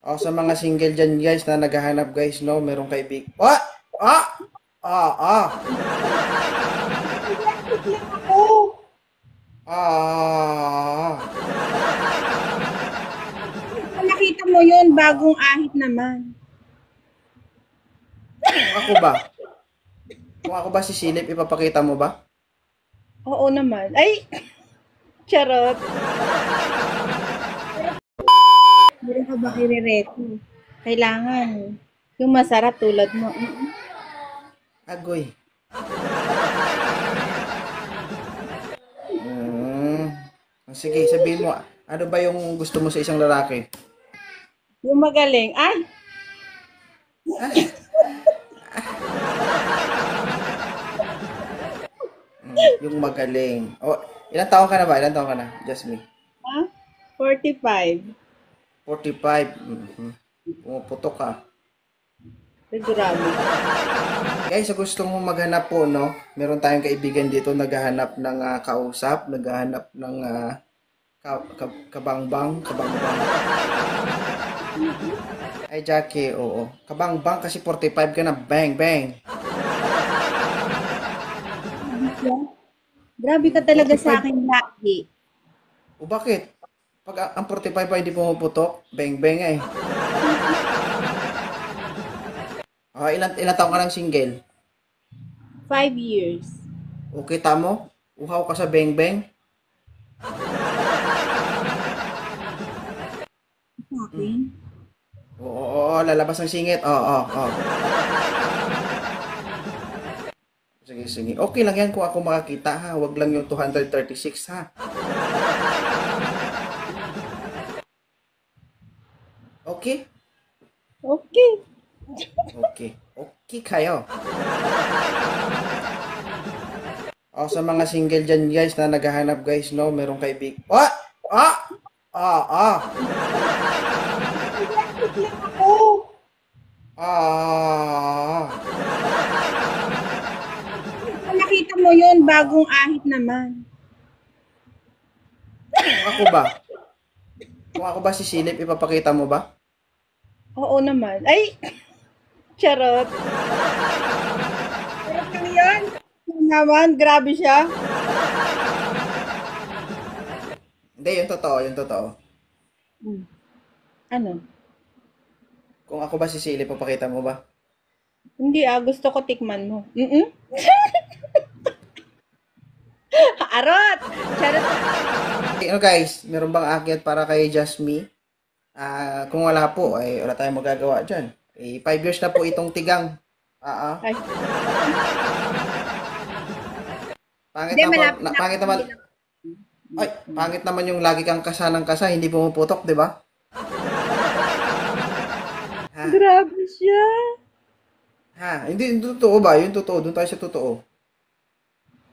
O sa mga single dyan guys na naghahanap guys, no, merong kaibig. Ah! Ah! Ah! Ah! Ako. Ah! Kung nakita mo yun, bagong ahit naman. Kung ako ba? Kung ako ba sisilip, ipapakita mo ba? Oo naman. Ay, charot. Meron ka ba kire-reto? Kailangan. Yung masarap tulad mo. Agoy. Hmm. Sige, sabihin mo, ano ba yung gusto mo sa isang lalaki? Yung magaling. Ay, Ah, yung magaling. O, ilang taon ka na ba? Ilang taon ka na? Just me. ha? 45. 45. Mhm. Pumuputok ka. Sigurado. Guys, sa gusto mong maghanap po, no? Meron tayong kaibigan dito naghahanap ng kausap, naghahanap ng kabangbang. Ay, Jackie, oo. Kabangbang kasi 45 ka na, bang, bang. Grabe ka talaga sa 45. akin lagi. O bakit? Pag ang 45 pa hindi pumuputok, bang, bang eh. Ilan taong ka ng single? 5 years. Okay, tamo? Uhaw ka sa bang, bang? Sa akin? Oo, lalabas ng singit. Oo. Sige. Okay lang yan kung ako makakita ha. Huwag lang yung 236 ha. Okay? Okay. Okay kayo. O sa mga single dyan guys na naghahanap guys, no, merong kaibig. Ah! Ah! Ah! Ako. Ah! Kung nakita mo yun, bagong ahit naman. Kung ako ba? Kung ako ba sisilip, ipapakita mo ba? Oo naman. Ay, charot. Charot lang yan. Ano naman, grabe siya. Hindi, yung totoo. Ano? Kung ako ba sisilip, ipapakita mo ba? Hindi gusto ko tikman mo. Arot! Charot. Okay, ano guys, meron bang akyat para kay Jasmine? Kung wala po, ay wala tayong magagawa dyan. 5 years na po itong tigang. Ay, Pangit hindi, naman, malapit na ako. pangit naman, ay, pangit naman yung lagi kang kasa ng kasa, hindi pumuputok, di ba? Ha? Grabe siya. Hindi totoo ba? Yung totoo, doon tayo sa totoo.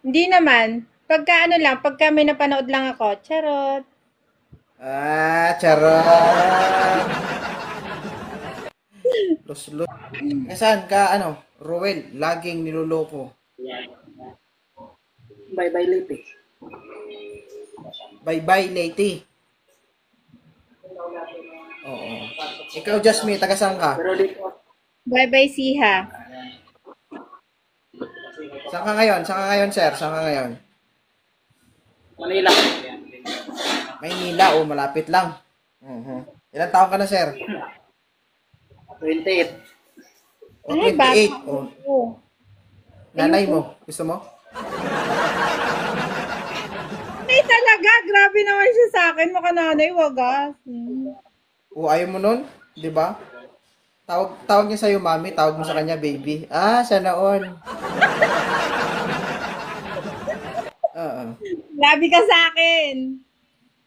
Hindi naman. Pagka ano lang, pagka may napanood lang ako, charot. Charot. Los. Saan ka, Rowel, laging niloloko. Bye-bye late. Bye-bye, lady. Oo. Ikaw, Jasmine, taga saan ka? Pero dito, Bye-bye, Siha. Saan ka ngayon, sir? Saan ka ngayon? Manila. Maynila, malapit lang. Ilan taon ka na, sir? 28. O, Ay, bata 28. ako. Nanay mo, gusto mo? Ay, talaga. Grabe naman siya sa akin. Maka nanay, wagas. Ayaw mo nun? Di ba? Tawag niya sa'yo, mami. Tawag mo sa kanya, baby. Sana all. Oo. Grabe ka sa akin.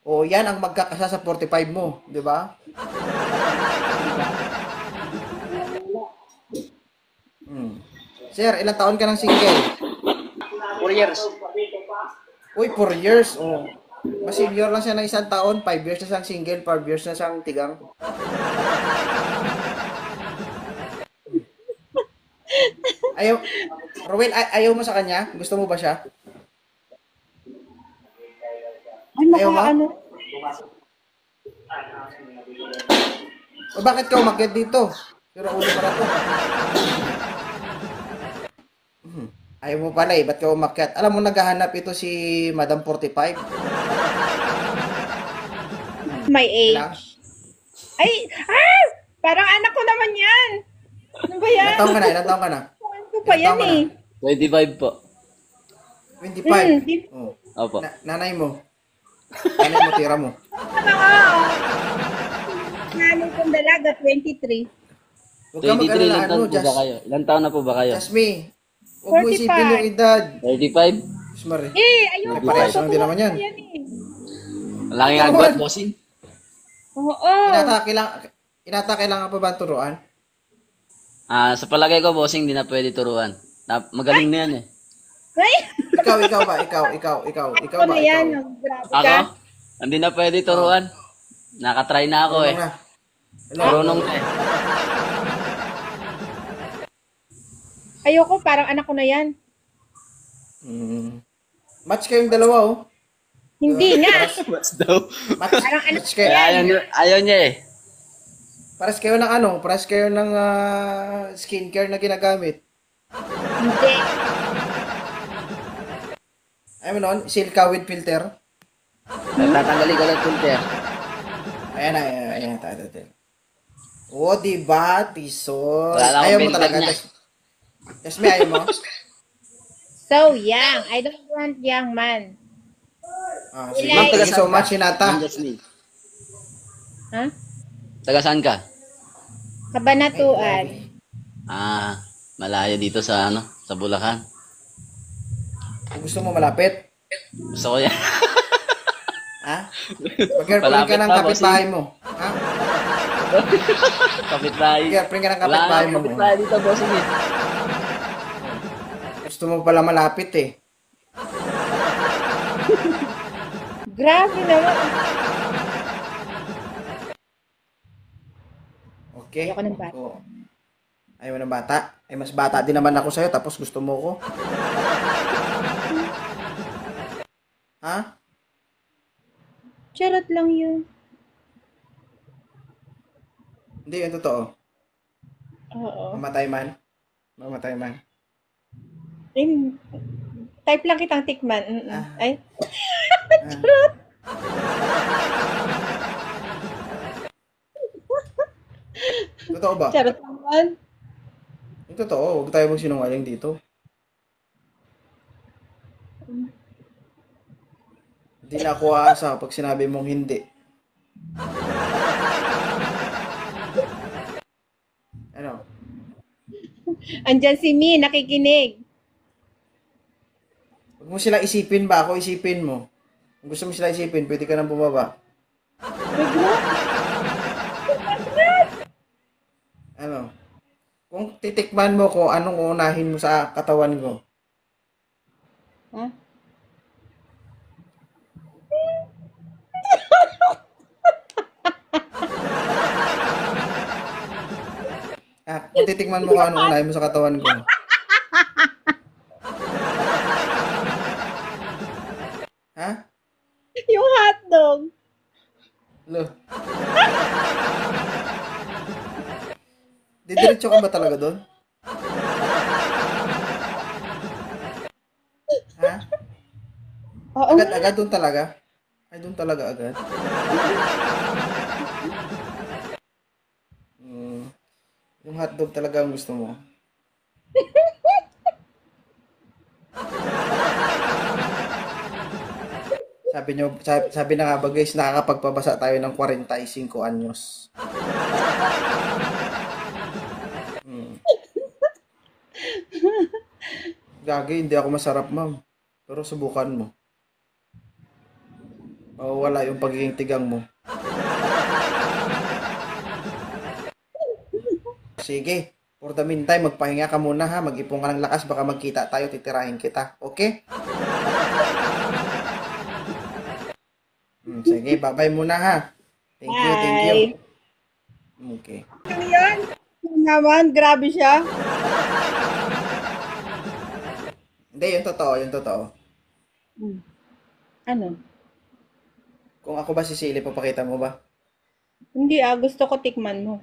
Yan ang magkakasa sa 45 mo. Di ba? Sir, ilang taon ka ng single? 4 years. 4 years. Mas senior lang siya ng 1 taon. 5 years na siyang single, 5 years na siyang tigang. Ayaw, Rowel, ayaw mo sa kanya? Gusto mo ba siya? Ay, Ayaw mo? ano. O bakit ka umakyat dito? Pero ulo pala to. Ayaw mo pala eh, ba't ka umakyat? Alam mo, naghahanap ito si Madam 45. My Lang. age. Ay! Ah! Parang anak ko naman yan. Ano ba yan? Ilan taon ka na? Ilan taon ka na? Ano ko pa Ilan yan taon ka na? eh? 25 po. 25. Oh. Opo. Nanay mo. Nanay mo, tira mo. Ano nga? Nanay kong dalaga, 23. Huwag ka 23 mag-alala, ilang taon po ba Just, kayo? Ilang taon na po ba kayo? Jasmine. Huwag mo 45. isipin yung edad. 35? Smart. Eh, ayun. Ay, parehas lang din naman yan. eh. Malaking agwat, bossing. Oo. Inatake lang pa ba ang turuan? Sa palagay ko, bossing, di na pwede turuan. Magaling na yan eh. Ay! Ikaw ba? Ikaw Ako ba? na yan. Ikaw. Grabe Ako? ka. Hindi na pwede turuan. Nakatry na ako eh. Tulong na. Hello? Marunong na eh. Ayoko, parang anak ko na yan. Match kayong dalawa, oh. Hindi nga. Mas daw. Parang anak Match ko kayo. yan. Ayaw niya eh. Pares kayo ng ano? Pares kayo ng skincare na ginagamit. Hindi. Ay mo nun, Silka with filter. Tatanggalin ko lang filter. Ayan. Oh, diba, Tisol? Wala na akong Ayaw mo filter talaga. niya. Jasmine, ayaw mo? So young. I don't want young man. Sige. Ma'am, Thank you so much, Hinata. Ma'am Jasmine. Ha? Taga saan ka? Kabanatuan. Malayo dito sa sa Bulacan. Kung gusto mo malapit, Gusto ko yan. ha? Mag-girlfriend ka Malapit ng na, kapitbahay mo. Ha? Kapitbahay. Mag-girlfriend ka ng Wala kapitbahay na mo. kapitbahay dito, bossing eh. Gusto mo pala malapit eh. Grabe naman. Okay? Ayoko ng bata. Oo. Ayaw mo ng bata? Ay, mas bata din naman ako sa'yo, tapos gusto mo ko. Ha? Charot lang yun. Hindi, yun totoo. Oo. Mamatay man. Type lang kitang tikman. Ay. Totoo ba? Charot naman. Yung totoo, huwag tayo magsinungaling dito. Hindi na ako aasa pag sinabi mong hindi. Ano? Andyan si Mi, nakikinig. Huwag mo sila isipin ba? Ako isipin mo. Kung gusto mo sila isipin, pwede ka nang bumaba. Ano? Kung titikman mo ko, anong uunahin mo sa katawan ko? Ha? Kung titikman mo ko, anong uunahin mo sa katawan ko? Ha? Yung hotdog. Lo. Didiretso ka ba talaga doon? Ha? Oo. Agad doon talaga? Ay, doon talaga agad? Yung hotdog talaga ang gusto mo? Sabi na nga ba guys, nakakapagpabasa tayo ng 45 anyos. Gagi, hindi ako masarap, ma'am. Pero subukan mo. Mawawala yung pagiging tigang mo. Sige. For the meantime, magpahinga ka muna ha. Mag-ipon ka ng lakas. Baka magkita tayo, titirahin kita. Okay? Sige, bye-bye muna ha. Thank you. Okay. Ano yan? Naman, grabe siya. Hindi, yung totoo. Ano? Kung ako ba si Silly, papakita mo ba? Hindi gusto ko tikman mo.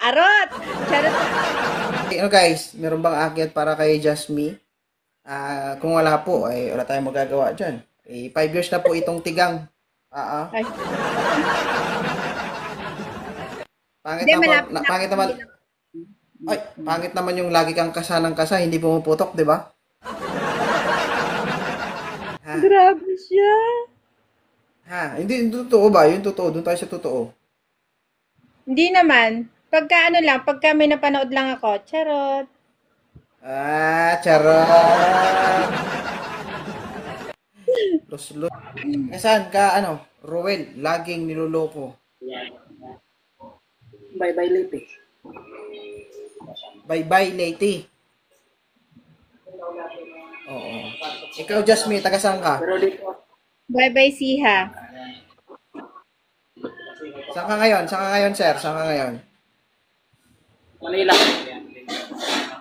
Arot! Charot. Ano guys, meron bang aakyat para kay Jasmine? Kung wala po, ay wala tayong magagawa dyan. 5 years na po itong tigang. Ay, Pangit hindi, naman, malapit na. pangit naman, ay, pangit naman yung lagi kang kasanang kasa, hindi pumuputok, di ba? Ha? Grabe siya. Hindi, totoo ba? Yung totoo, doon tayo sa totoo. Hindi naman. Pagka ano lang, pagka may napanood lang ako, charot. Charot! Los. Saan ka, Rowel, laging niloloko. Bye-bye Liti. Bye-bye, lady. Oo. Ikaw, Jasmine, taga saan ka? Pero dito, Bye-bye, Siha. Saan ka ngayon? Saan ka ngayon, sir? Saan ka ngayon? Manila.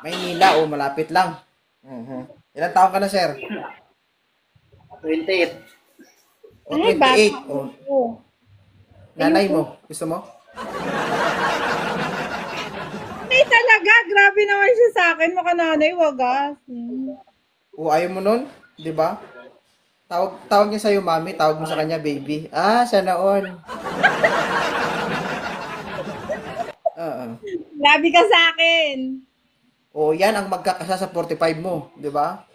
Maynila, malapit lang. Ilang taon ka na, sir? 28. O, Ay, 28. bata. O, Oo. nanay mo. Gusto mo? Ay, talaga. Grabe naman siya sa akin. Maka nanay, wagas. O, ayaw mo nun? Di ba? Tawag niya sa'yo, mami. Tawag mo sa kanya, baby. Sana all. Oo. Grabe ka sa akin. O, yan ang magkakasa sa 45 mo. Di ba?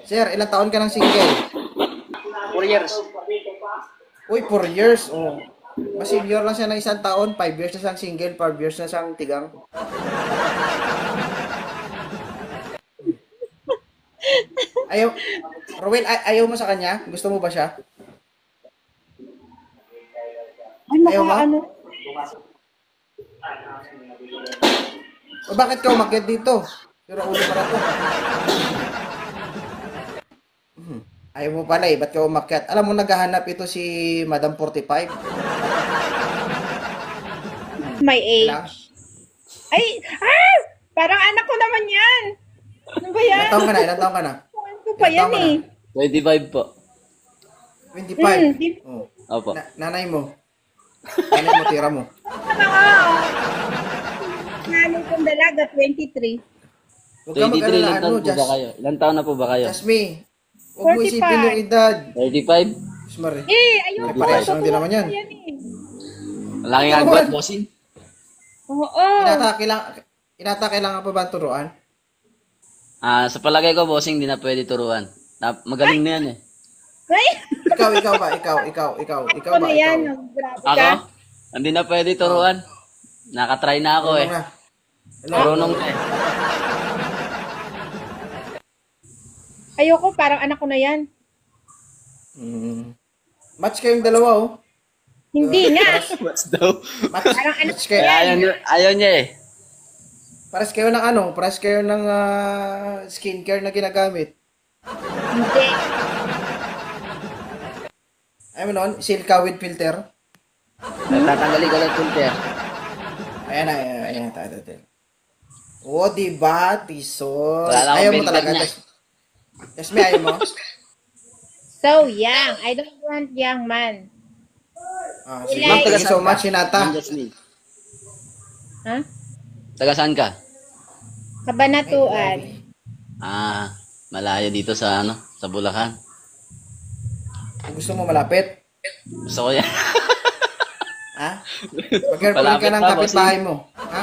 Sir, ilang taon ka ng single? 4 years. Uy, 4 years. Oh. Mas senior lang siya ng isang taon. 5 years na siyang single, 5 years na siyang tigang. Ayaw, Rowel, ayaw mo sa kanya? Gusto mo ba siya? Ay, Ayaw mo? ano? O bakit ka umakyat dito? Pero ulo para to. Ayaw mo pala eh, ba't ka umakyat? Alam mo, naghahanap ito si Madam 45. My Lang. age. Ay! Parang anak ko naman yan. Ano ba yan? Ilang taon ka na? Ilang taon ka na? Ano ko pa yan Ilang taon eh? 25 po. 25. Oh. Opo. Nanay mo. Nanay mo, tira mo. Ano nga? Nanay kong dalaga, 23. Huwag ka 23 mag-alala, ilang taon po ba kayo? Ilang taon na po ba kayo? Jasmine, huwag mo 45. isipin yung edad. 35? Smart eh. Ayoko. May parehas lang din naman yan. eh. Malaking agwat, bossing. Oo. Inatake lang pa ba ang turuan? Sa palagay ko, bossing, di na pwede turuan. Magaling na yan eh. Ay! Ikaw ba? Ikaw Ano ba? yan? Ikaw. Grabe Ako? ka. Hindi na pwede turuan. Nakatry na ako eh. Ano na? Hello? Marunong na eh. Ayoko, parang anak ko na yan. Match kayong dalawa oh. Hindi nga. What's daw? Parang anak Match ko kayo. yan. Ayaw niya eh. Pares kayo ng Pares kayo ng skincare na ginagamit. Hindi. Ayaw mo nun? Silka with filter. Tatanggalin ko ng filter. Ayan. Oh, diba? Tiso. Wala lang Ayaw akong mo talaga. filter Jasmine, ayaw mo? So young. I don't want young man. Sige. Thank you so much, Hinata. Jasmine. Ha? Taga saan ka? Kabanatuan. Malayo dito sa sa Bulacan. Kung gusto mo malapit. Gusto ko yan. Mag-girlfriend ka ng Malapit pa, kapitbahay mo. Ha?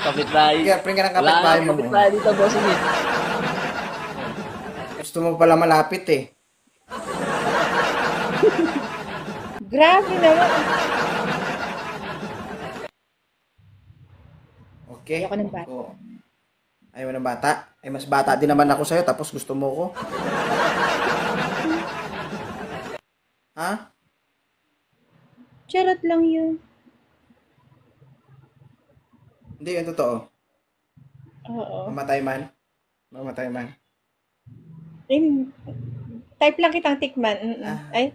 Kapitbahay. Mag-girlfriend ka ng Wala kapitbahay nga mo. kapitbahay dito, bossing eh. Gusto mo pala malapit eh. Grabe naman. Okay? Ayoko ng bata. Oo. Ayaw mo ng bata? Ay, mas bata din naman ako sa'yo, tapos gusto mo ko. Ha? Charot lang yun. Hindi, yung totoo. Oo. Mamatay man. Type lang kitang tikman. Ay.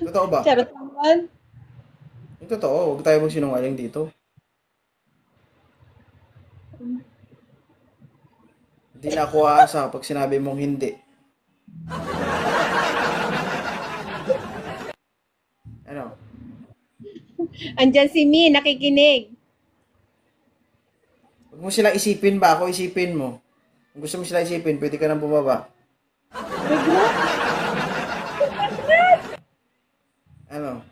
Totoo ba? Charot naman. Yung totoo, huwag tayo magsinungaling dito. Hindi na ako aasa pag sinabi mong hindi. Ano? Andyan si Mi, nakikinig. Huwag mo sila isipin ba? Ako isipin mo. Kung gusto mo sila isipin, pwede ka nang bumaba. Ano?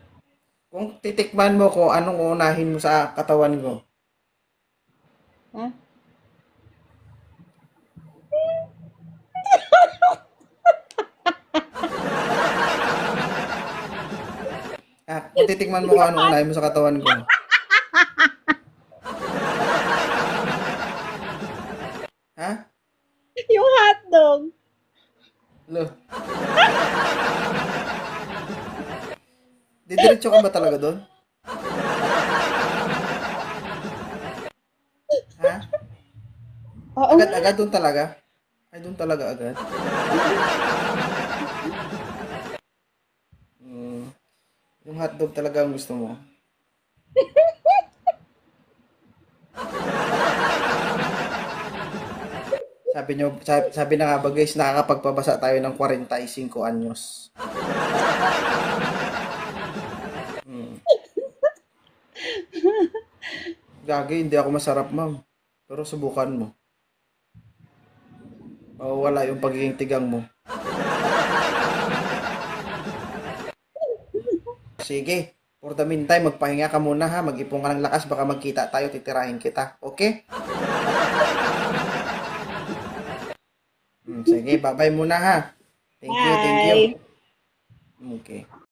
Kung titikman mo ko, anong uunahin mo sa katawan ko? Ha? Kung titikman mo ko, anong uunahin mo sa katawan ko? Ha? Yung hotdog. Lo. Didiretso ka ba talaga doon? Ha? Oo. Agad-agad doon talaga? Ay, doon talaga agad? Yung hotdog talaga ang gusto mo? Sabi na nga ba guys, nakakapagpabasa tayo ng 45 anyos. Gagi, hindi ako masarap, ma'am. Pero subukan mo. Mawawala yung pagiging tigang mo. Sige, for the meantime, magpahinga ka muna ha. Mag-ipon ka ng lakas, baka magkita tayo, titirahin kita. Okay? Sige, bye-bye muna ha. Thank you, thank you. Bye. Okay.